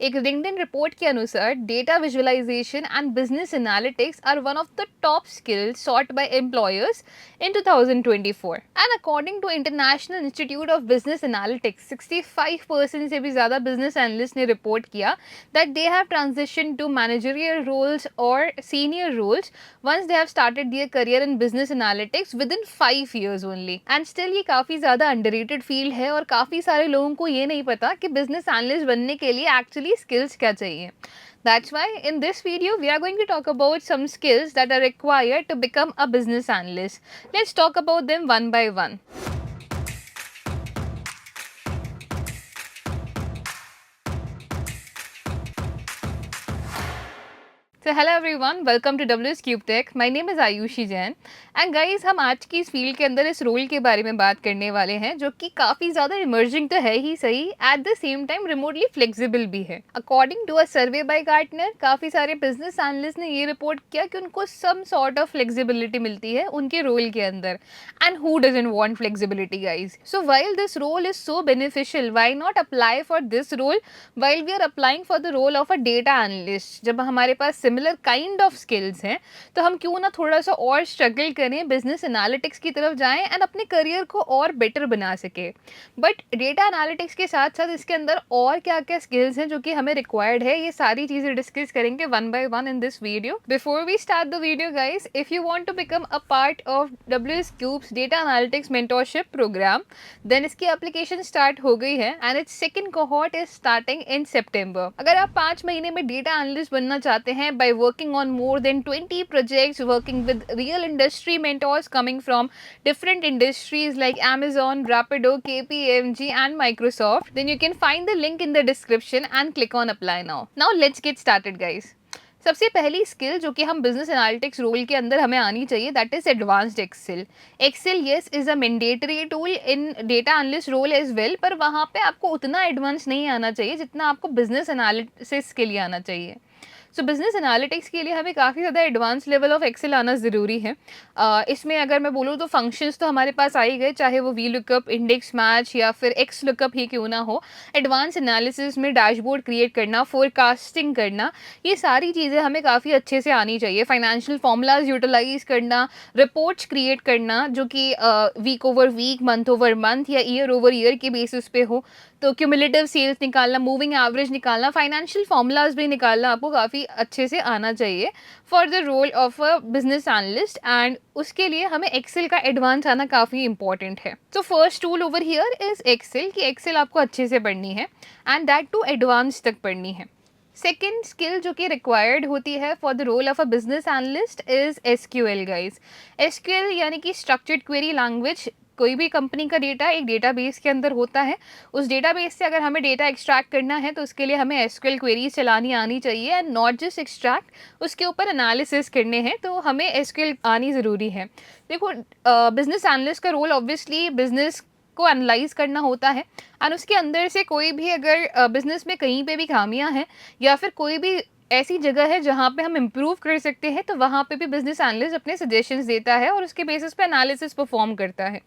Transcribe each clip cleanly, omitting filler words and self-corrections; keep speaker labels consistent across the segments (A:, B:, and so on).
A: एक LinkedIn report के अनुसार data visualization and business analytics are one of the top skills sought by employers in 2024 and according to International Institute of Business Analytics 65% से भी ज़्यादा business analysts ने report किया that they have transitioned to managerial roles or senior roles once they have started their career in business analytics within 5 years only and still ये काफ़ी ज़्यादा underrated field है और काफ़ी सारे लोगों को ये नहीं पता कि business analyst बनने के लिए actually skills क्या चाहिए. That's why in this video we are going to talk about some skills that are required to become a business analyst. Let's talk about them one by one. So hello everyone, welcome to WS Cube Tech. My name is Ayushi Jain and guys हम आज की इस field के अंदर इस role के बारे में बात करने वाले हैं जो कि काफ़ी ज़्यादा इमर्जिंग तो है ही सही, at the same time remotely flexible भी है. According to a survey by Gartner काफ़ी सारे बिजनेस एनालिस्ट ने ये रिपोर्ट किया कि उनको सम सॉर्ट ऑफ फ्लेक्सिबिलिटी मिलती है उनके रोल के अंदर. And who doesn't want flexibility guys. So while this role is so beneficial, why not apply for this role while we are applying for the role of a data analyst. जब हमारे पास similar kind of skills हैं तो हम क्यों ना थोड़ा सा और स्ट्रगल करें, बिजनेस एनालिटिक्स की तरफ जाएं एंड अपने करियर को और बेटर बना सके. बट डेटा एनालिटिक्स के साथ साथ इसके अंदर और क्या क्या स्किल्स हैं जो कि हमें रिक्वायर्ड है, ये सारी चीज़ें डिस्कस करेंगे one by one in this video. Before we start the video guys, if you want to become a part of WS cubes data analytics mentorship program then इसकी एप्लीकेशन स्टार्ट हो गई है and it's second cohort is starting in September. अगर आप 5 महीने में data analyst बनना चाहते हैं by working on more than 20 projects, working with real industry mentors coming from different industries like Amazon, Rapido, KPMG and Microsoft, then you can find the link in the description and click on apply now. Now let's get started guys. सबसे पहली skill जो कि हम business analytics role के अंदर हमें आनी चाहिए that is advanced Excel. Excel yes is a mandatory tool in data analyst role as well, पर वहाँ पे आपको उतना एडवांस नहीं आना चाहिए जितना आपको बिजनेस एनालिसिस के लिए आना चाहिए. सो बिजनेस एनालिटिक्स के लिए हमें काफ़ी ज़्यादा एडवांस लेवल ऑफ एक्सेल आना ज़रूरी है. इसमें अगर मैं बोलूँ तो फंक्शंस तो हमारे पास आ ही गए, चाहे वो वी लुकअप, इंडेक्स मैच या फिर एक्स लुकअप ही क्यों ना हो. एडवांस एनालिसिस में डैशबोर्ड क्रिएट करना, फोरकास्टिंग करना, ये सारी चीज़ें हमें काफ़ी अच्छे से आनी चाहिए. फाइनेंशियल फॉर्मूलाज यूटिलाइज करना, रिपोर्ट्स क्रिएट करना जो कि week over week, month over month या ईयर ओवर ईयर के बेसिस पे हो, तो क्यूमुलेटिव सेल्स निकालना, मूविंग एवरेज निकालना, फाइनेंशियल फॉर्मूलाज भी निकालना आपको काफ़ी अच्छे से आना चाहिए for the role of a business analyst. And उसके लिए हमें एक्सेल का एडवांस आना काफ़ी इंपॉर्टेंट है. तो first tool over here is Excel, कि एक्सेल आपको अच्छे से पढ़नी है एंड दैट टू एडवांस तक पढ़नी है. सेकेंड स्किल जो कि रिक्वायर्ड होती है for the role of a business analyst is SQL guys. SQL यानी कि स्ट्रक्चर्ड क्वेरी लैंग्वेज. कोई भी कंपनी का डेटा एक डेटाबेस के अंदर होता है, उस डेटाबेस से अगर हमें डेटा एक्सट्रैक्ट करना है तो उसके लिए हमें SQL क्वेरीज चलानी आनी चाहिए एंड नॉट जस्ट एक्सट्रैक्ट, उसके ऊपर एनालिसिस करने हैं तो हमें SQL आनी ज़रूरी है. देखो बिजनेस एनालिस्ट का रोल ऑब्वियसली बिजनेस को एनालाइज करना होता है एंड उसके अंदर से कोई भी अगर बिजनेस में कहीं पे भी खामियां हैं या फिर कोई भी ऐसी जगह है जहाँ पे हम इम्प्रूव कर सकते हैं तो वहाँ पे भी बिजनेस एनालिस्ट अपने सजेशंस देता है और उसके बेसिस पे एनालिसिस परफॉर्म करता है.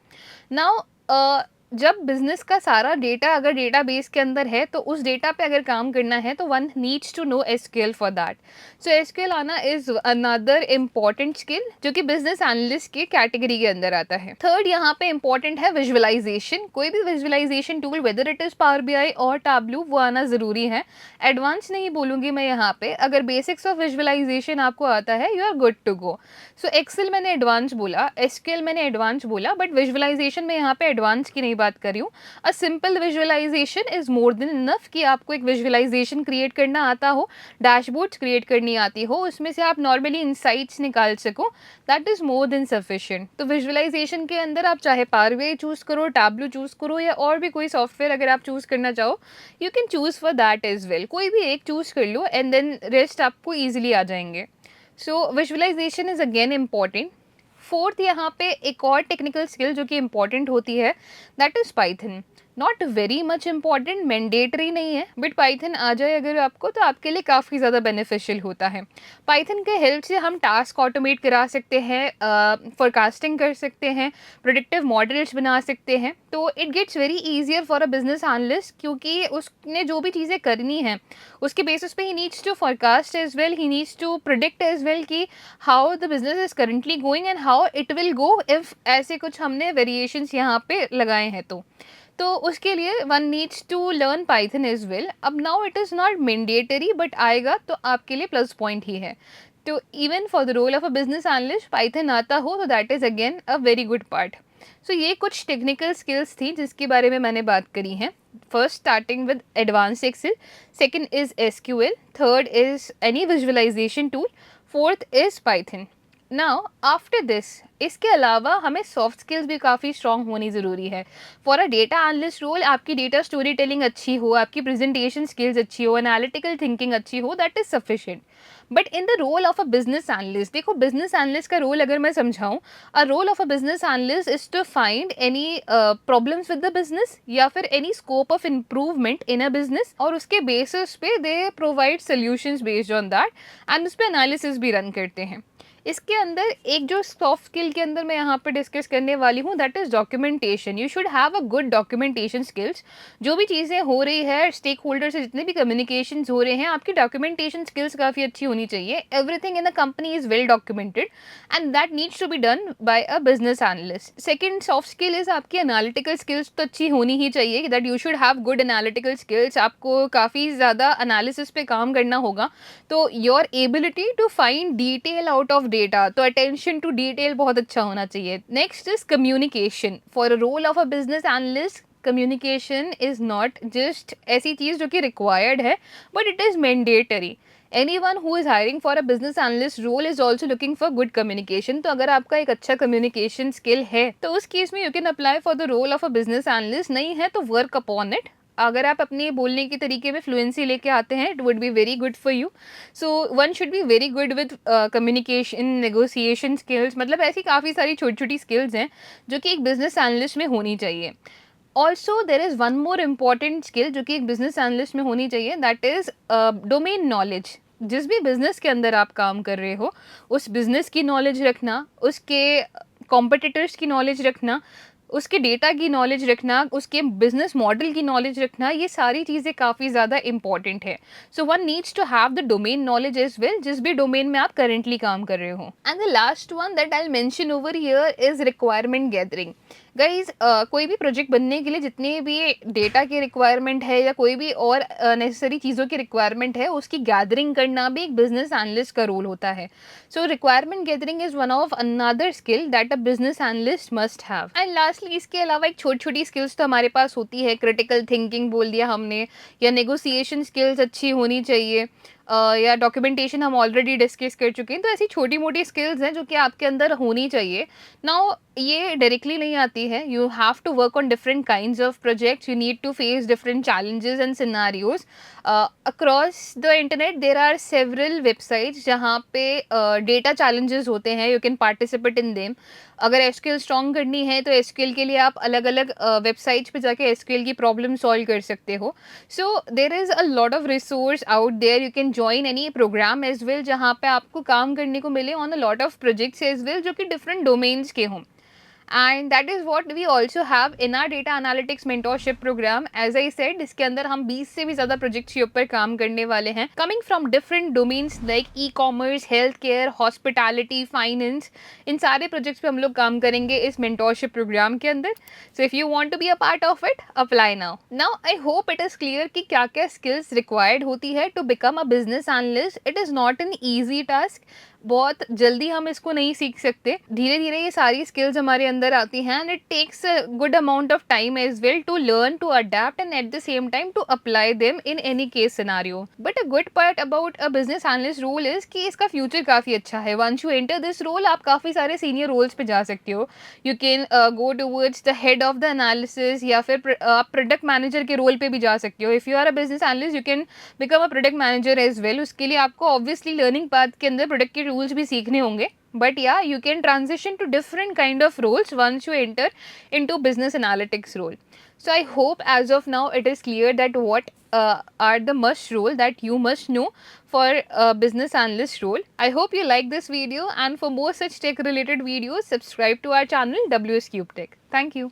A: नाउ जब बिजनेस का सारा डेटा अगर डेटाबेस के अंदर है तो उस डेटा पे अगर काम करना है तो one needs to know SQL for that. So SQL आना इज अनदर इम्पॉर्टेंट स्किल जो कि बिजनेस एनालिस्ट की कैटेगरी के अंदर आता है. थर्ड यहाँ पे इम्पॉर्टेंट है विजुअलाइजेशन. कोई भी visualization tool whether it is power BI or Tableau वो आना ज़रूरी है. एडवांस नहीं बोलूँगी मैं यहाँ पे, अगर बेसिक्स ऑफ विजुअलाइजेशन आपको आता है you are good to go. So Excel मैंने एडवांस बोला, SQL मैंने एडवांस बोला, बट विजुअलाइजेशन में यहाँ पे एडवांस की नहीं बात कर रही हूँ. A simple visualization is more than enough कि आपको एक विजुअलाइजेशन क्रिएट करना आता हो, डैशबोर्ड्स क्रिएट करनी आती हो, उसमें से आप नॉर्मली इंसाइट्स निकाल सको, that is more than sufficient. तो विजुअलाइजेशन के अंदर आप चाहे पावर BI चूज करो, टैबलू चूज करो या और भी कोई सॉफ्टवेयर अगर आप चूज करना चाहो you can choose for that as well. कोई भी एक चूज कर लो एंड देन रेस्ट आपको ईजिली आ जाएंगे. So visualisation is again important. Fourth यहाँ पे एक और टेक्निकल स्किल जो कि इम्पॉर्टेंट होती है that is Python. Not very much important, mandatory नहीं है, बट पाइथन आ जाए अगर आपको तो आपके लिए काफ़ी ज़्यादा बेनिफिशियल होता है। पाइथन के हेल्प से हम टास्क ऑटोमेट करा सकते हैं, फोरकास्टिंग कर सकते हैं, प्रोडिक्टिव मॉडल्स बना सकते हैं। तो it gets very easier for a business analyst, क्योंकि उसने जो भी चीज़ें करनी है उसके बेसिस पे he needs to forecast as well, he needs to predict as well कि how the business is currently going and how it will go if ऐसे कुछ हमने वेरिएशंस यहाँ पे लगाए हैं तो उसके लिए one needs to learn Python as well. अब now it is not mandatory, but आएगा तो आपके लिए प्लस पॉइंट ही है। तो even for the role of a business analyst Python आता हो तो that is again a very good part. So ये कुछ टेक्निकल स्किल्स थी जिसके बारे में मैंने बात करी है। First starting with advance Excel, second is SQL, third is any visualization tool, fourth is Python. Now after this, इसके अलावा हमें सॉफ्ट स्किल्स भी काफ़ी स्ट्रॉन्ग होनी ज़रूरी है। For a data analyst role आपकी डेटा स्टोरी टेलिंग अच्छी हो, आपकी प्रेजेंटेशन स्किल्स अच्छी हो, एनालिटिकल थिंकिंग अच्छी हो, that is sufficient. But in the role of a business analyst, देखो बिजनेस एनालिस्ट का रोल अगर मैं समझाऊं, a role of a business analyst is to find any problems with the business या फिर any scope of improvement in a business, और उसके बेसिस पे they provide solutions based on that and उस पर एनालिसिस भी रन करते हैं। इसके अंदर एक जो सॉफ्ट स्किल के अंदर मैं यहाँ पे डिस्कस करने वाली हूँ that is documentation. You should have a good documentation skills. जो भी चीज़ें हो रही है स्टेक होल्डर से, जितने भी कम्युनिकेशन हो रहे हैं, आपकी डॉक्यूमेंटेशन स्किल्स काफ़ी अच्छी होनी चाहिए। Everything in the company is well documented and that needs to be done by a business analyst. Second soft skill is आपकी एनालिटिकल स्किल्स तो अच्छी होनी ही चाहिए, that you should have good analytical skills. आपको काफ़ी ज़्यादा एनालिसिस पे काम करना होगा, तो your ability to find detail out of data, तो अटेंशन टू डिटेल बहुत अच्छा होना चाहिए। Next is communication. For a role of a business analyst communication is not just ऐसी चीज़ जो कि रिक्वायर्ड है, but it is mandatory. anyone who is hiring for a business analyst role is also looking for good communication। तो अगर आपका एक अच्छा communication skill है तो उस केस में you can apply for the role of a business analyst। नहीं है तो work upon it। अगर आप अपने बोलने के तरीके में फ्लुएंसी लेके आते हैं, it would be very good for you. So one should be very good with communication, negotiation skills, मतलब ऐसी काफ़ी सारी छोटी छोटी स्किल्स हैं जो कि एक बिजनेस एनालिस्ट में होनी चाहिए। Also there is one more important skill जो कि एक बिजनेस एनालिस्ट में होनी चाहिए, दैट इज़ डोमेन नॉलेज। जिस भी बिजनेस के अंदर आप काम कर रहे हो उस बिजनेस की नॉलेज रखना, उसके कॉम्पिटिटर्स की नॉलेज रखना, उसके डेटा की नॉलेज रखना, उसके बिजनेस मॉडल की नॉलेज रखना, ये सारी चीज़ें काफ़ी ज़्यादा इंपॉर्टेंट है। So one needs to have the domain knowledge as well, जिस भी डोमेन में आप करेंटली काम कर रहे हो। And the last one that I mention over here is requirement gathering. Guys कोई भी प्रोजेक्ट बनने के लिए जितने भी डेटा की रिक्वायरमेंट है या कोई भी और नेसेसरी चीज़ों की रिक्वायरमेंट है, उसकी गैदरिंग करना भी एक बिजनेस एनालिस्ट का रोल होता है। So requirement gathering is one of another skill that a business analyst must have. And lastly इसके अलावा एक छोटी छोटी स्किल्स तो हमारे पास होती है, क्रिटिकल थिंकिंग बोल दिया हमने, या नेगोशिएशन स्किल्स अच्छी होनी चाहिए, या डॉक्यूमेंटेशन हम ऑलरेडी डिस्कस कर चुके हैं। तो ऐसी छोटी मोटी स्किल्स हैं जो कि आपके अंदर होनी चाहिए। नाउ ये डायरेक्टली नहीं आती है, you have to work on different kinds of projects, you need to face different challenges and scenarios across the internet. There are several websites जहाँ पे डेटा चैलेंजेस होते हैं, you can participate in them. अगर SQL strong करनी है तो SQL के लिए आप अलग अलग वेबसाइट्स पे जाके एसक्यूएल की प्रॉब्लम सॉल्व कर सकते हो। So there is a lot of resource out there, you can join any program as well जहाँ पे आपको काम करने को मिले on a lot of projects as well जो कि डिफरेंट डोमेन्स के हों। And that is what we also have in our data analytics mentorship program. As I said, इसके अंदर हम 20 से भी ज़्यादा प्रोजेक्ट्स के ऊपर काम करने वाले हैं, coming from different domains like e commerce, health care, hospitality, finance. इन सारे प्रोजेक्ट्स पे हम लोग काम करेंगे इस मेंटोरशिप प्रोग्राम के अंदर। So if you want to be a part of it, apply now. Now I hope it is clear कि क्या क्या स्किल्स रिक्वायर्ड होती है to become a business analyst. It is not an easy task, बहुत जल्दी हम इसको नहीं सीख सकते, धीरे धीरे ये सारी स्किल्स हमारे अंदर आती हैं and it takes a good amount of time as well to learn, to adapt and at the same time to apply them in any case scenario. But a good part about a business analyst role is कि इसका future काफ़ी अच्छा है। Once you enter this role आप काफ़ी सारे senior roles पे जा सकते हो। You can go towards the head of the analysis, या फिर आप प्रोडक्ट मैनेजर के रोल पे भी जा सकते हो। If you are a business analyst you can become a product manager as well. उसके लिए आपको ऑब्वियसली लर्निंग पाथ के अंदर प्रोडक्ट के रूल्स भी सीखने होंगे, But yeah, you can transition to different kind of roles once you enter into business analytics role. So I hope as of now it is clear that what are the must role that you must know for a business analyst role. I hope you like this video, and for more such tech related videos, subscribe to our channel WS Cube Tech. Thank you.